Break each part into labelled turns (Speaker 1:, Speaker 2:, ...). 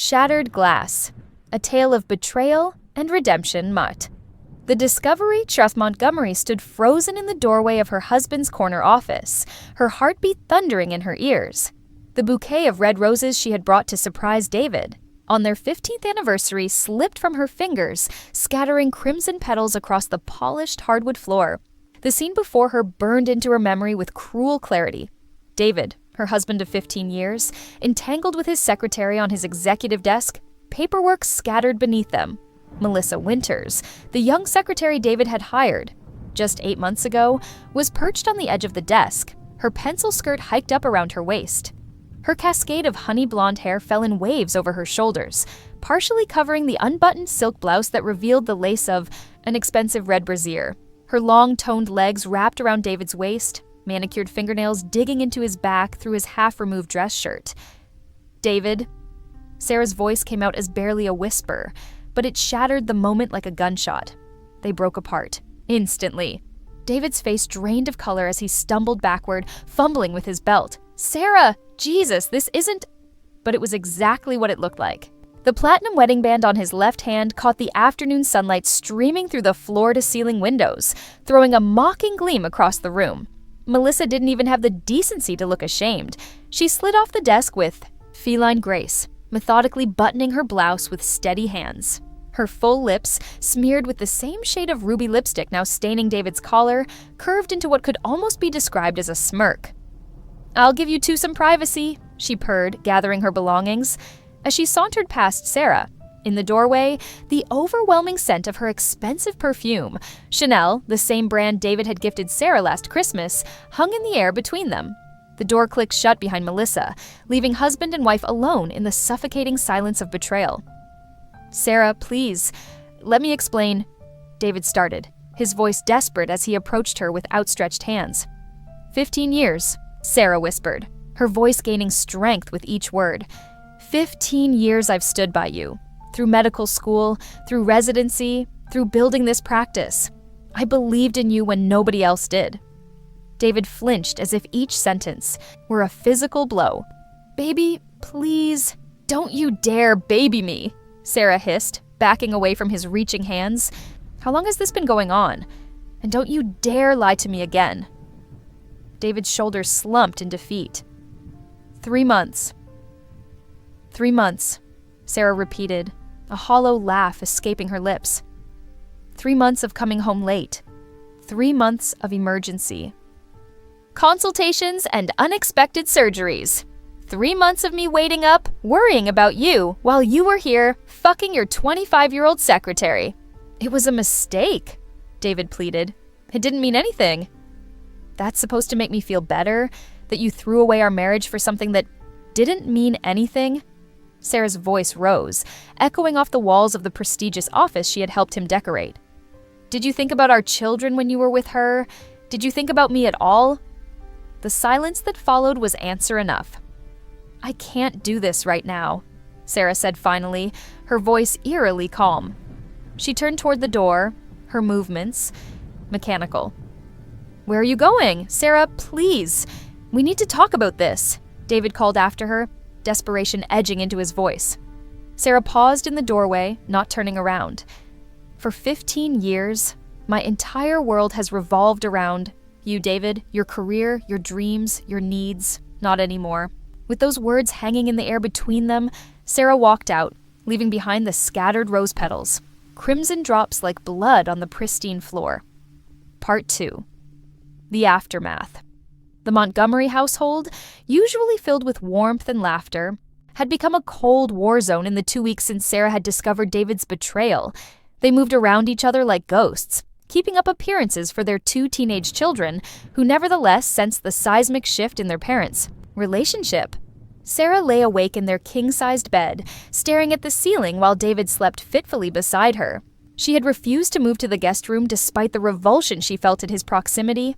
Speaker 1: Shattered glass. A tale of betrayal and redemption mutt. The discovery Truth Montgomery stood frozen in the doorway of her husband's corner office, her heartbeat thundering in her ears. The bouquet of red roses she had brought to surprise David on their 15th anniversary slipped from her fingers, scattering crimson petals across the polished hardwood floor. The scene before her burned into her memory with cruel clarity. David, her husband of 15 years, entangled with his secretary on his executive desk, paperwork scattered beneath them. Melissa Winters, the young secretary David had hired just 8 months ago, was perched on the edge of the desk, her pencil skirt hiked up around her waist. Her cascade of honey blonde hair fell in waves over her shoulders, partially covering the unbuttoned silk blouse that revealed the lace of an expensive red brassiere. Her long, toned legs wrapped around David's waist, manicured fingernails digging into his back through his half-removed dress shirt. "David?" Sarah's voice came out as barely a whisper, but it shattered the moment like a gunshot. They broke apart, instantly. David's face drained of color as he stumbled backward, fumbling with his belt. "Sarah! Jesus, this isn't..." But it was exactly what it looked like. The platinum wedding band on his left hand caught the afternoon sunlight streaming through the floor-to-ceiling windows, throwing a mocking gleam across the room. Melissa didn't even have the decency to look ashamed. She slid off the desk with feline grace, methodically buttoning her blouse with steady hands. Her full lips, smeared with the same shade of ruby lipstick now staining David's collar, curved into what could almost be described as a smirk. "I'll give you two some privacy," she purred, gathering her belongings. As she sauntered past Sarah, in the doorway, the overwhelming scent of her expensive perfume, Chanel, the same brand David had gifted Sarah last Christmas, hung in the air between them. The door clicked shut behind Melissa, leaving husband and wife alone in the suffocating silence of betrayal. "Sarah, please, let me explain," David started, his voice desperate as he approached her with outstretched hands. 15 years, Sarah whispered, her voice gaining strength with each word. 15 years I've stood by you. Through medical school, through residency, through building this practice. I believed in you when nobody else did. David flinched as if each sentence were a physical blow. "Baby, please, don't you dare baby me," Sarah hissed, backing away from his reaching hands. "How long has this been going on? And don't you dare lie to me again." David's shoulders slumped in defeat. 3 months. 3 months, Sarah repeated, a hollow laugh escaping her lips. 3 months of coming home late. 3 months of emergency. Consultations and unexpected surgeries. 3 months of me waiting up, worrying about you, while you were here, fucking your 25-year-old secretary. It was a mistake, David pleaded. It didn't mean anything. That's supposed to make me feel better, that you threw away our marriage for something that didn't mean anything? Sarah's voice rose, echoing off the walls of the prestigious office she had helped him decorate. Did you think about our children when you were with her? Did you think about me at all? The silence that followed was answer enough. I can't do this right now, Sarah said finally, her voice eerily calm. She turned toward the door, her movements mechanical. Where are you going? Sarah, please. We need to talk about this, David called after her, desperation edging into his voice. Sarah paused in the doorway, not turning around. For 15 years, my entire world has revolved around you, David, your career, your dreams, your needs. Not anymore. With those words hanging in the air between them, Sarah walked out, leaving behind the scattered rose petals, crimson drops like blood on the pristine floor. Part 2. The aftermath. The Montgomery household, usually filled with warmth and laughter, had become a cold war zone in the 2 weeks since Sarah had discovered David's betrayal. They moved around each other like ghosts, keeping up appearances for their 2 teenage children, who nevertheless sensed the seismic shift in their parents' relationship. Sarah lay awake in their king-sized bed, staring at the ceiling while David slept fitfully beside her. She had refused to move to the guest room despite the revulsion she felt at his proximity.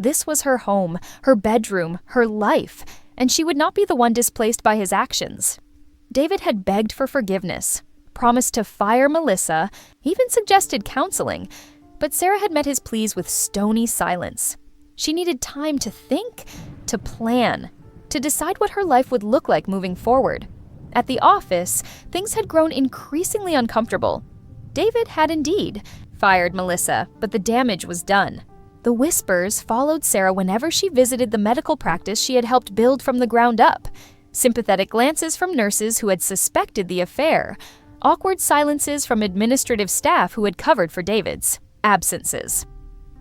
Speaker 1: This was her home, her bedroom, her life, and she would not be the one displaced by his actions. David had begged for forgiveness, promised to fire Melissa, even suggested counseling, but Sarah had met his pleas with stony silence. She needed time to think, to plan, to decide what her life would look like moving forward. At the office, things had grown increasingly uncomfortable. David had indeed fired Melissa, but the damage was done. The whispers followed Sarah whenever she visited the medical practice she had helped build from the ground up. Sympathetic glances from nurses who had suspected the affair. Awkward silences from administrative staff who had covered for David's absences.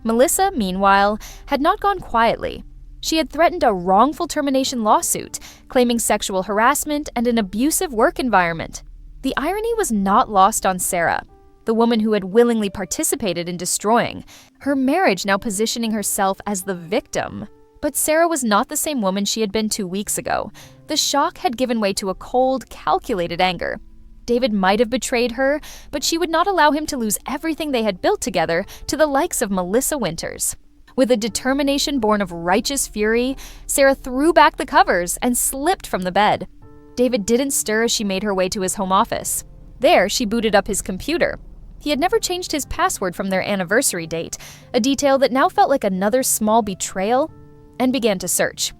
Speaker 1: Melissa, meanwhile, had not gone quietly. She had threatened a wrongful termination lawsuit, claiming sexual harassment and an abusive work environment. The irony was not lost on Sarah, the woman who had willingly participated in destroying her marriage, now positioning herself as the victim. But Sarah was not the same woman she had been 2 weeks ago. The shock had given way to a cold, calculated anger. David might have betrayed her, but she would not allow him to lose everything they had built together to the likes of Melissa Winters. With a determination born of righteous fury, Sarah threw back the covers and slipped from the bed. David didn't stir as she made her way to his home office. There, she booted up his computer. He had never changed his password from their anniversary date, a detail that now felt like another small betrayal, and began to search.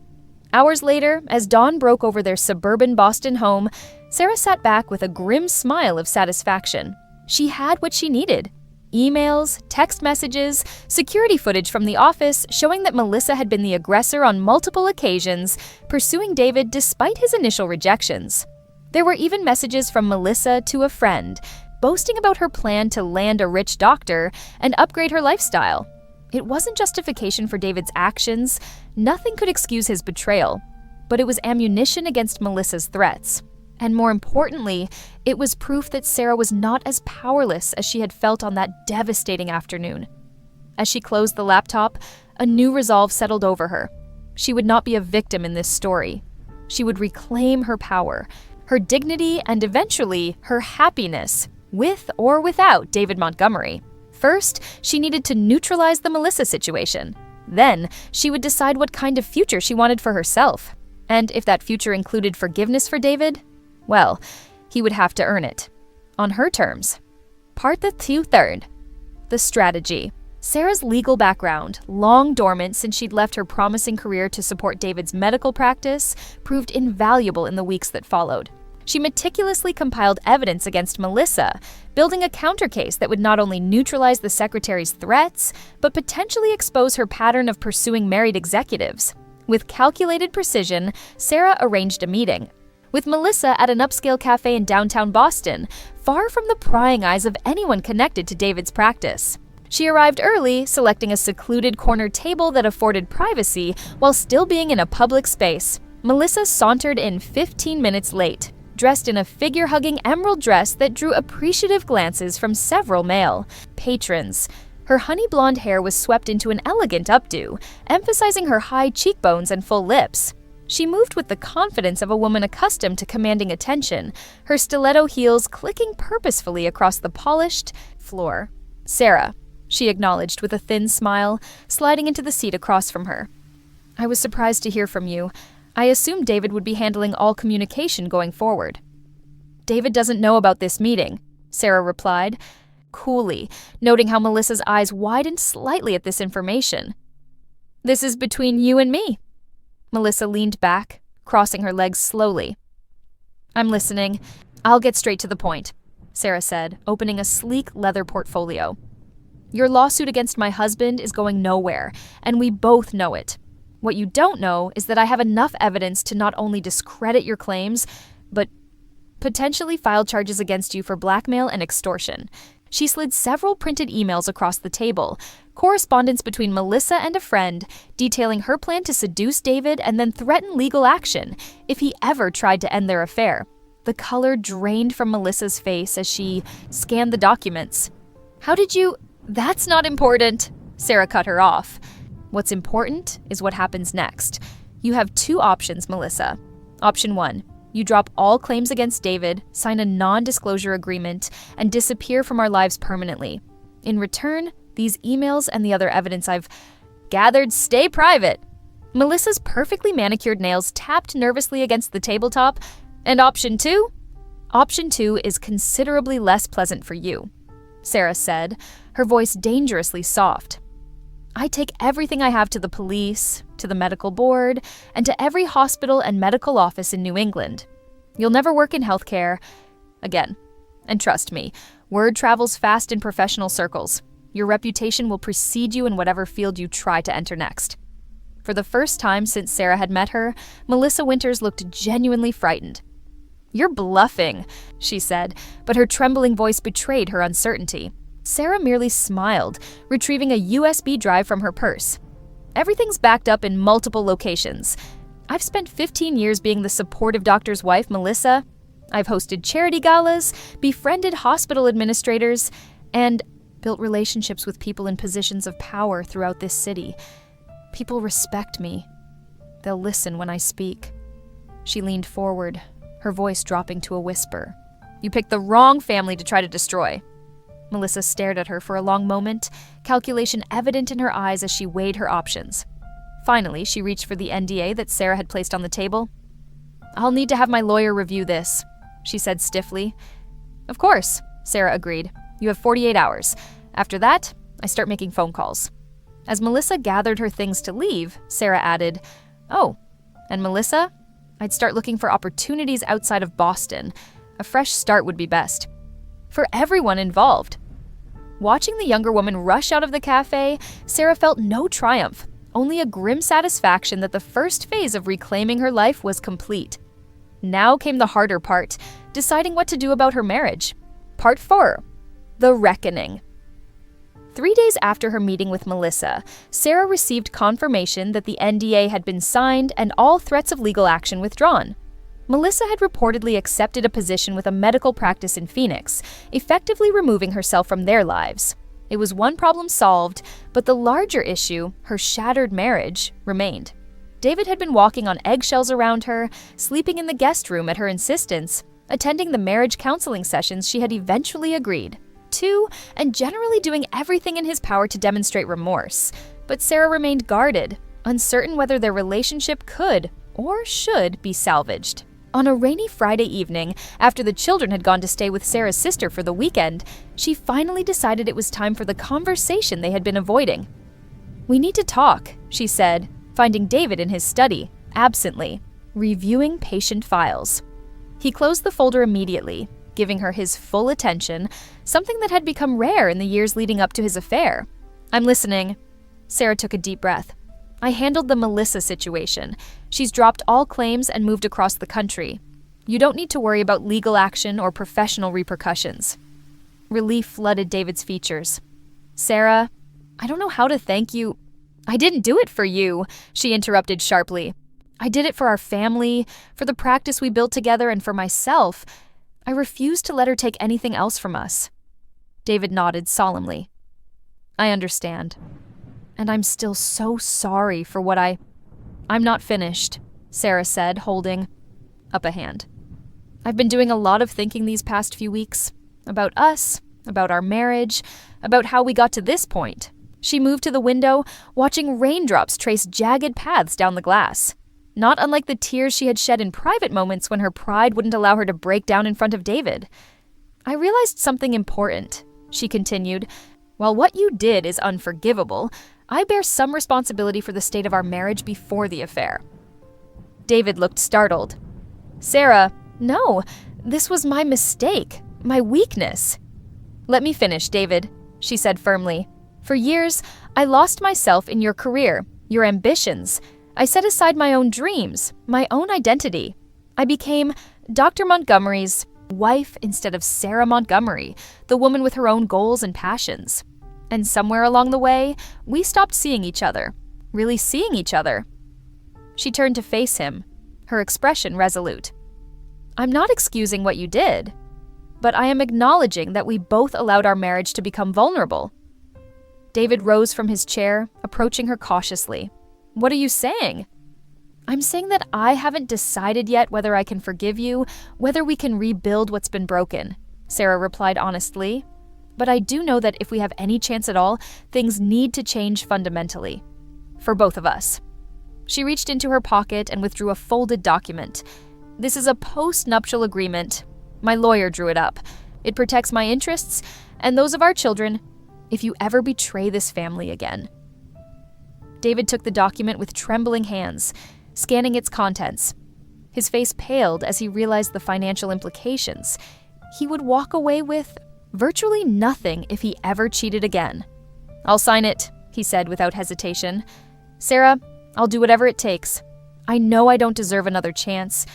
Speaker 1: Hours later, as dawn broke over their suburban Boston home, Sarah sat back with a grim smile of satisfaction. She had what she needed. Emails, text messages, security footage from the office showing that Melissa had been the aggressor on multiple occasions, pursuing David despite his initial rejections. There were even messages from Melissa to a friend, boasting about her plan to land a rich doctor and upgrade her lifestyle. It wasn't justification for David's actions, nothing could excuse his betrayal, but it was ammunition against Melissa's threats. And more importantly, it was proof that Sarah was not as powerless as she had felt on that devastating afternoon. As she closed the laptop, a new resolve settled over her. She would not be a victim in this story. She would reclaim her power, her dignity, and eventually her happiness, with or without David Montgomery. First, she needed to neutralize the Melissa situation. Then, she would decide what kind of future she wanted for herself. And if that future included forgiveness for David, well, he would have to earn it. On her terms. Part the 2/3. The strategy. Sarah's legal background, long dormant since she'd left her promising career to support David's medical practice, proved invaluable in the weeks that followed. She meticulously compiled evidence against Melissa, building a countercase that would not only neutralize the secretary's threats, but potentially expose her pattern of pursuing married executives. With calculated precision, Sarah arranged a meeting with Melissa at an upscale cafe in downtown Boston, far from the prying eyes of anyone connected to David's practice. She arrived early, selecting a secluded corner table that afforded privacy while still being in a public space. Melissa sauntered in 15 minutes late, dressed in a figure-hugging emerald dress that drew appreciative glances from several male patrons. Her honey blonde hair was swept into an elegant updo, emphasizing her high cheekbones and full lips. She moved with the confidence of a woman accustomed to commanding attention, her stiletto heels clicking purposefully across the polished floor. "Sarah," she acknowledged with a thin smile, sliding into the seat across from her. "I was surprised to hear from you. I assumed David would be handling all communication going forward." "David doesn't know about this meeting," Sarah replied, coolly, noting how Melissa's eyes widened slightly at this information. "This is between you and me." Melissa leaned back, crossing her legs slowly. "I'm listening. I'll get straight to the point," Sarah said, opening a sleek leather portfolio. "Your lawsuit against my husband is going nowhere, and we both know it. What you don't know is that I have enough evidence to not only discredit your claims, but potentially file charges against you for blackmail and extortion." She slid several printed emails across the table, correspondence between Melissa and a friend, detailing her plan to seduce David and then threaten legal action if he ever tried to end their affair. The color drained from Melissa's face as she scanned the documents. "How did you— That's not important," Sarah cut her off. "What's important is what happens next. You have two options, Melissa. Option 1. You drop all claims against David, sign a non-disclosure agreement, and disappear from our lives permanently. In return, these emails and the other evidence I've gathered stay private." Melissa's perfectly manicured nails tapped nervously against the tabletop. "And option 2? Option 2 is considerably less pleasant for you," Sarah said, her voice dangerously soft. "I take everything I have to the police, to the medical board, and to every hospital and medical office in New England. You'll never work in healthcare again. And trust me, word travels fast in professional circles. Your reputation will precede you in whatever field you try to enter next. For the first time since Sarah had met her, Melissa Winters looked genuinely frightened. "You're bluffing," she said, but her trembling voice betrayed her uncertainty. Sarah merely smiled, retrieving a USB drive from her purse. "Everything's backed up in multiple locations. I've spent 15 years being the supportive doctor's wife, Melissa. I've hosted charity galas, befriended hospital administrators, and built relationships with people in positions of power throughout this city. People respect me. They'll listen when I speak." She leaned forward, her voice dropping to a whisper. "You picked the wrong family to try to destroy." Melissa stared at her for a long moment, calculation evident in her eyes as she weighed her options. Finally, she reached for the NDA that Sarah had placed on the table. "I'll need to have my lawyer review this," she said stiffly. "Of course," Sarah agreed. "You have 48 hours. After that, I start making phone calls." As Melissa gathered her things to leave, Sarah added, "Oh, and Melissa, I'd start looking for opportunities outside of Boston. A fresh start would be best. For everyone involved." Watching the younger woman rush out of the cafe, Sarah felt no triumph, only a grim satisfaction that the first phase of reclaiming her life was complete. Now came the harder part, deciding what to do about her marriage. Part 4. The Reckoning. 3 days after her meeting with Melissa, Sarah received confirmation that the NDA had been signed and all threats of legal action withdrawn. Melissa had reportedly accepted a position with a medical practice in Phoenix, effectively removing herself from their lives. It was one problem solved, but the larger issue, her shattered marriage, remained. David had been walking on eggshells around her, sleeping in the guest room at her insistence, attending the marriage counseling sessions she had eventually agreed to, and generally doing everything in his power to demonstrate remorse. But Sarah remained guarded, uncertain whether their relationship could or should be salvaged. On a rainy Friday evening, after the children had gone to stay with Sarah's sister for the weekend, she finally decided it was time for the conversation they had been avoiding. "We need to talk," she said, finding David in his study, absently, reviewing patient files. He closed the folder immediately, giving her his full attention, something that had become rare in the years leading up to his affair. "I'm listening." Sarah took a deep breath. "I handled the Melissa situation. She's dropped all claims and moved across the country. You don't need to worry about legal action or professional repercussions." Relief flooded David's features. "Sarah, I don't know how to thank you." "I didn't do it for you," she interrupted sharply. "I did it for our family, for the practice we built together, and for myself. I refuse to let her take anything else from us." David nodded solemnly. "I understand. And I'm still so sorry for what I'm not finished," Sarah said, holding up a hand. "I've been doing a lot of thinking these past few weeks. About us, about our marriage, about how we got to this point." She moved to the window, watching raindrops trace jagged paths down the glass. Not unlike the tears she had shed in private moments when her pride wouldn't allow her to break down in front of David. "I realized something important," she continued. "While what you did is unforgivable, I bear some responsibility for the state of our marriage before the affair." David looked startled. "Sarah, no, this was my mistake, my weakness." "Let me finish, David," she said firmly. "For years, I lost myself in your career, your ambitions. I set aside my own dreams, my own identity. I became Dr. Montgomery's wife instead of Sarah Montgomery, the woman with her own goals and passions. And somewhere along the way, we stopped seeing each other, really seeing each other." She turned to face him, her expression resolute. "I'm not excusing what you did, but I am acknowledging that we both allowed our marriage to become vulnerable." David rose from his chair, approaching her cautiously. "What are you saying?" "I'm saying that I haven't decided yet whether I can forgive you, whether we can rebuild what's been broken," Sarah replied honestly. "But I do know that if we have any chance at all, things need to change fundamentally. For both of us." She reached into her pocket and withdrew a folded document. "This is a post-nuptial agreement. My lawyer drew it up. It protects my interests and those of our children if you ever betray this family again." David took the document with trembling hands, scanning its contents. His face paled as he realized the financial implications. He would walk away with virtually nothing if he ever cheated again. "I'll sign it," he said without hesitation. "Sarah, I'll do whatever it takes. I know I don't deserve another chance,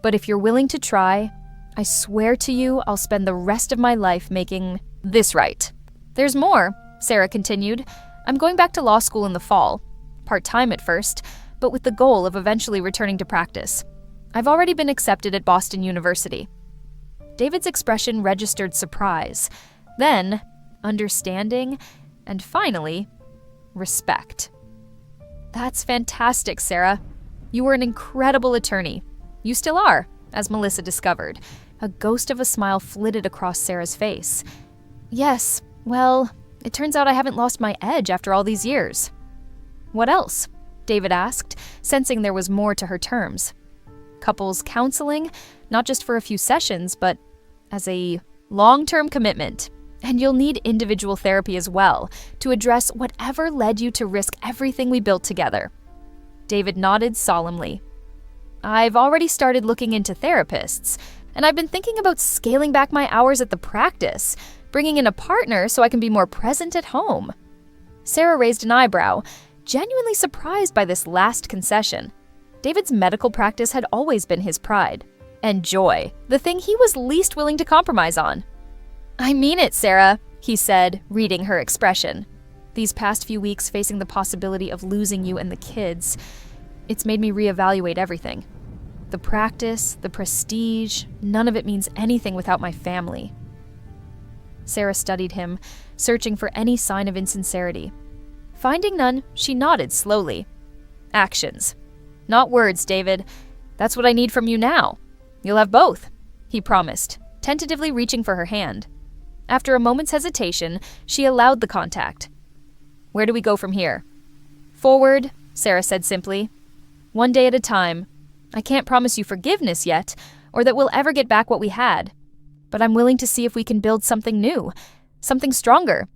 Speaker 1: but if you're willing to try, I swear to you I'll spend the rest of my life making this right." "There's more," Sarah continued. "I'm going back to law school in the fall. Part-time at first, but with the goal of eventually returning to practice. I've already been accepted at Boston University." David's expression registered surprise, then understanding, and finally, respect. "That's fantastic, Sarah. You were an incredible attorney. You still are," as Melissa discovered. A ghost of a smile flitted across Sarah's face. "Yes, well, it turns out I haven't lost my edge after all these years." "What else?" David asked, sensing there was more to her terms. "Couples counseling, not just for a few sessions, but as a long-term commitment. And you'll need individual therapy as well to address whatever led you to risk everything we built together." David nodded solemnly. "I've already started looking into therapists, and I've been thinking about scaling back my hours at the practice, bringing in a partner so I can be more present at home." Sarah raised an eyebrow, genuinely surprised by this last concession. David's medical practice had always been his pride. And joy, the thing he was least willing to compromise on. "I mean it, Sarah," he said, reading her expression. "These past few weeks facing the possibility of losing you and the kids, it's made me reevaluate everything. The practice, the prestige, none of it means anything without my family." Sarah studied him, searching for any sign of insincerity. Finding none, she nodded slowly. "Actions. Not words, David. That's what I need from you now. You'll have both," he promised, tentatively reaching for her hand. After a moment's hesitation, she allowed the contact. "Where do we go from here?" "Forward," Sarah said simply. "One day at a time. I can't promise you forgiveness yet, or that we'll ever get back what we had. But I'm willing to see if we can build something new, something stronger."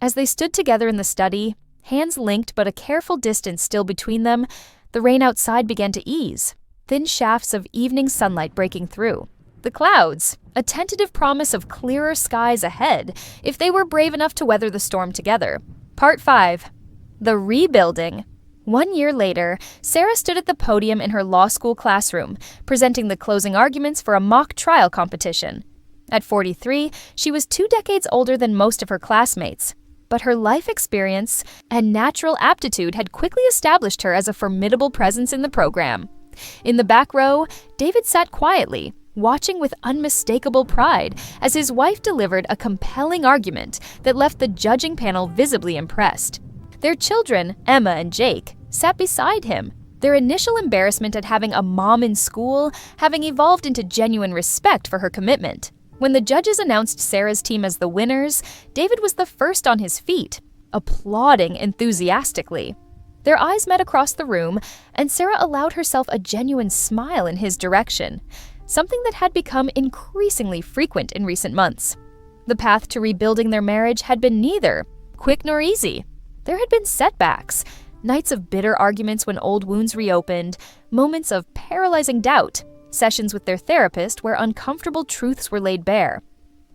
Speaker 1: As they stood together in the study, hands linked but a careful distance still between them, the rain outside began to ease, thin shafts of evening sunlight breaking through. The clouds, a tentative promise of clearer skies ahead if they were brave enough to weather the storm together. Part 5. The Rebuilding. 1 year later, Sarah stood at the podium in her law school classroom, presenting the closing arguments for a mock trial competition. At 43, she was 2 decades older than most of her classmates, but her life experience and natural aptitude had quickly established her as a formidable presence in the program. In the back row, David sat quietly, watching with unmistakable pride as his wife delivered a compelling argument that left the judging panel visibly impressed. Their children, Emma and Jake, sat beside him, their initial embarrassment at having a mom in school having evolved into genuine respect for her commitment. When the judges announced Sarah's team as the winners, David was the first on his feet, applauding enthusiastically. Their eyes met across the room, and Sarah allowed herself a genuine smile in his direction, something that had become increasingly frequent in recent months. The path to rebuilding their marriage had been neither quick nor easy. There had been setbacks, nights of bitter arguments when old wounds reopened, moments of paralyzing doubt, sessions with their therapist where uncomfortable truths were laid bare.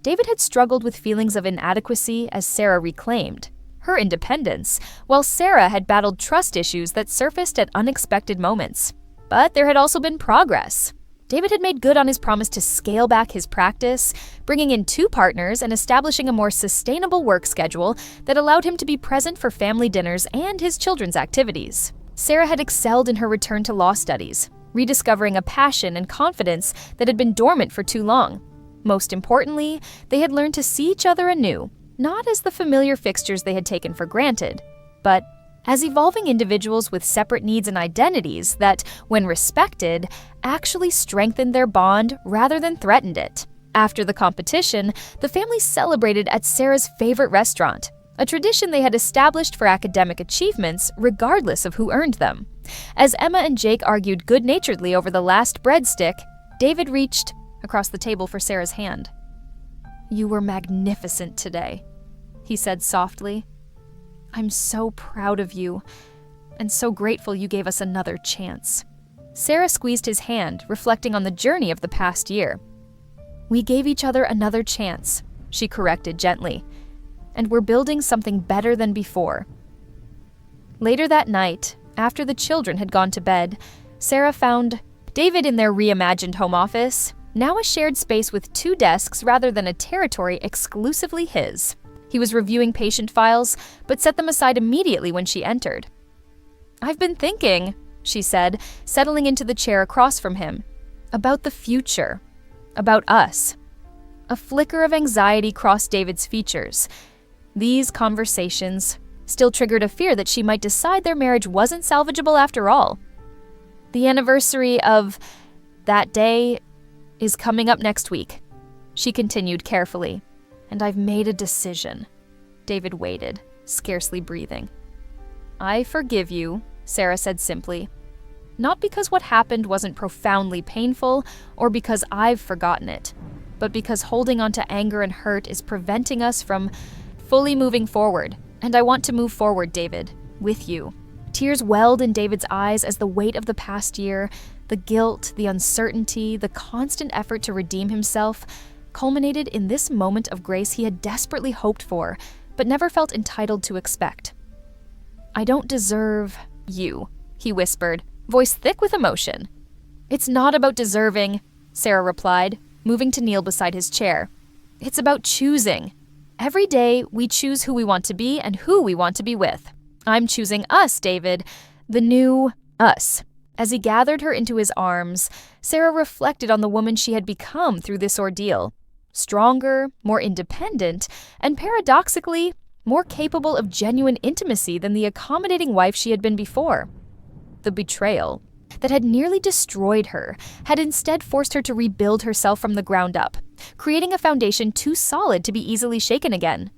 Speaker 1: David had struggled with feelings of inadequacy as Sarah reclaimed her independence, while Sarah had battled trust issues that surfaced at unexpected moments. But there had also been progress. David had made good on his promise to scale back his practice, bringing in 2 partners and establishing a more sustainable work schedule that allowed him to be present for family dinners and his children's activities. Sarah had excelled in her return to law studies, rediscovering a passion and confidence that had been dormant for too long. Most importantly, they had learned to see each other anew, not as the familiar fixtures they had taken for granted, but as evolving individuals with separate needs and identities that, when respected, actually strengthened their bond rather than threatened it. After the competition, the family celebrated at Sarah's favorite restaurant, a tradition they had established for academic achievements regardless of who earned them. As Emma and Jake argued good-naturedly over the last breadstick, David reached across the table for Sarah's hand. "You were magnificent today," he said softly. "I'm so proud of you, and so grateful you gave us another chance." Sarah squeezed his hand, reflecting on the journey of the past year. "We gave each other another chance," she corrected gently, "and we're building something better than before." Later that night, after the children had gone to bed, Sarah found David in their reimagined home office, now a shared space with 2 desks rather than a territory exclusively his. He was reviewing patient files, but set them aside immediately when she entered. "I've been thinking," she said, settling into the chair across from him, "about the future, about us." A flicker of anxiety crossed David's features. These conversations still triggered a fear that she might decide their marriage wasn't salvageable after all. "The anniversary of that day is coming up next week," she continued carefully, "and I've made a decision." David waited, scarcely breathing. "I forgive you," Sarah said simply. "Not because what happened wasn't profoundly painful or because I've forgotten it, but because holding on to anger and hurt is preventing us from fully moving forward. And I want to move forward, David, with you." Tears welled in David's eyes as the weight of the past year, the guilt, the uncertainty, the constant effort to redeem himself, culminated in this moment of grace he had desperately hoped for, but never felt entitled to expect. "I don't deserve you," he whispered, voice thick with emotion. "It's not about deserving," Sarah replied, moving to kneel beside his chair. "It's about choosing. Every day, we choose who we want to be and who we want to be with. I'm choosing us, David, the new us." As he gathered her into his arms, Sarah reflected on the woman she had become through this ordeal. Stronger, more independent, and paradoxically, more capable of genuine intimacy than the accommodating wife she had been before. The betrayal that had nearly destroyed her had instead forced her to rebuild herself from the ground up, creating a foundation too solid to be easily shaken again.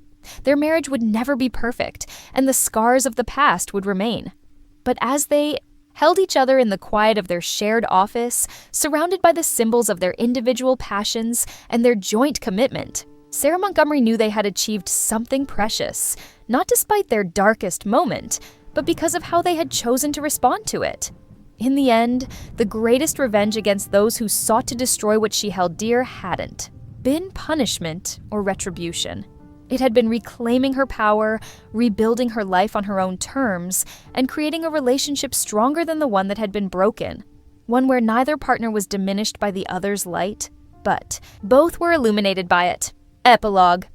Speaker 1: Their marriage would never be perfect, and the scars of the past would remain. But as they held each other in the quiet of their shared office, surrounded by the symbols of their individual passions and their joint commitment, Sarah Montgomery knew they had achieved something precious, not despite their darkest moment, but because of how they had chosen to respond to it. In the end, the greatest revenge against those who sought to destroy what she held dear hadn't been punishment or retribution. It had been reclaiming her power, rebuilding her life on her own terms, and creating a relationship stronger than the one that had been broken. One where neither partner was diminished by the other's light, but both were illuminated by it. Epilogue.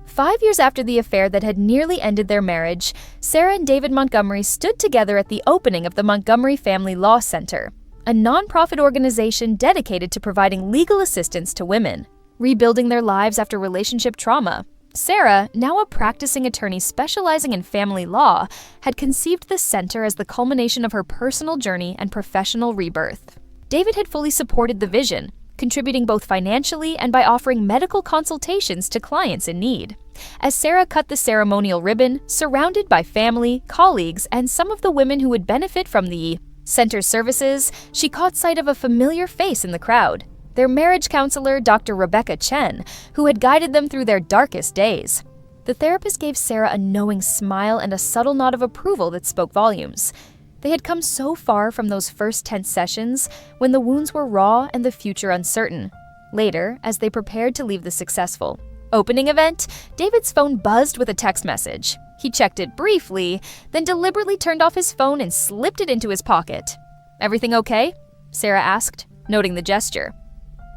Speaker 1: 5 years after the affair that had nearly ended their marriage, Sarah and David Montgomery stood together at the opening of the Montgomery Family Law Center, a nonprofit organization dedicated to providing legal assistance to women, rebuilding their lives after relationship trauma. Sarah, now a practicing attorney specializing in family law, had conceived the center as the culmination of her personal journey and professional rebirth. David had fully supported the vision, contributing both financially and by offering medical consultations to clients in need. As Sarah cut the ceremonial ribbon, surrounded by family, colleagues, and some of the women who would benefit from the center's services, she caught sight of a familiar face in the crowd. Their marriage counselor, Dr. Rebecca Chen, who had guided them through their darkest days. The therapist gave Sarah a knowing smile and a subtle nod of approval that spoke volumes. They had come so far from those first tense sessions when the wounds were raw and the future uncertain. Later, as they prepared to leave the successful opening event, David's phone buzzed with a text message. He checked it briefly, then deliberately turned off his phone and slipped it into his pocket. "Everything okay?" Sarah asked, noting the gesture.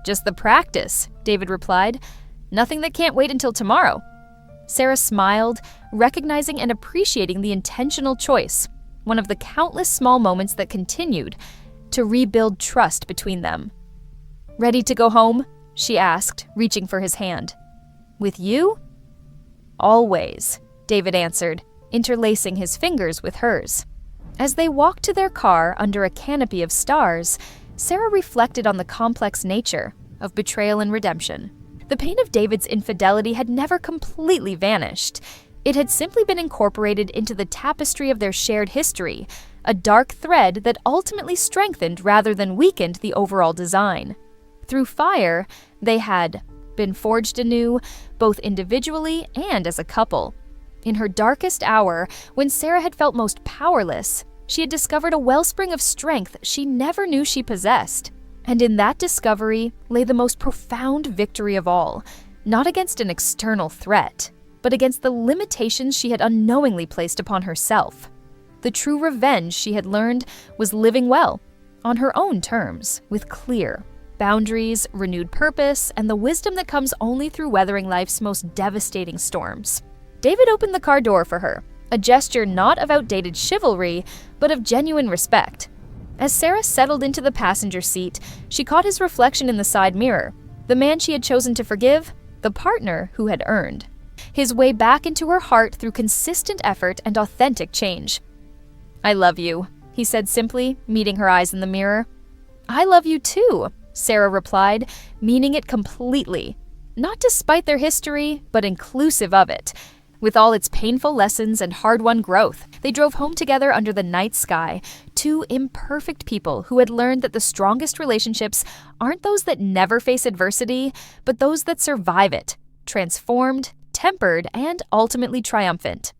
Speaker 1: "Just the practice," David replied. "Nothing that can't wait until tomorrow." Sarah smiled, recognizing and appreciating the intentional choice, one of the countless small moments that continued to rebuild trust between them. "Ready to go home?" she asked, reaching for his hand. "With you?" "Always," David answered, interlacing his fingers with hers. As they walked to their car under a canopy of stars, Sarah reflected on the complex nature of betrayal and redemption. The pain of David's infidelity had never completely vanished. It had simply been incorporated into the tapestry of their shared history, a dark thread that ultimately strengthened rather than weakened the overall design. Through fire, they had been forged anew, both individually and as a couple. In her darkest hour, when Sarah had felt most powerless, She had discovered a wellspring of strength she never knew she possessed. And in that discovery lay the most profound victory of all, not against an external threat, but against the limitations she had unknowingly placed upon herself. The true revenge she had learned was living well, on her own terms, with clear boundaries, renewed purpose, and the wisdom that comes only through weathering life's most devastating storms. David opened the car door for her, a gesture not of outdated chivalry, but of genuine respect. As Sarah settled into the passenger seat, she caught his reflection in the side mirror, the man she had chosen to forgive, the partner who had earned. His way back into her heart through consistent effort and authentic change. "I love you," he said simply, meeting her eyes in the mirror. "I love you too," Sarah replied, meaning it completely. Not despite their history, but inclusive of it. With all its painful lessons and hard-won growth, they drove home together under the night sky, two imperfect people who had learned that the strongest relationships aren't those that never face adversity, but those that survive it, transformed, tempered, and ultimately triumphant.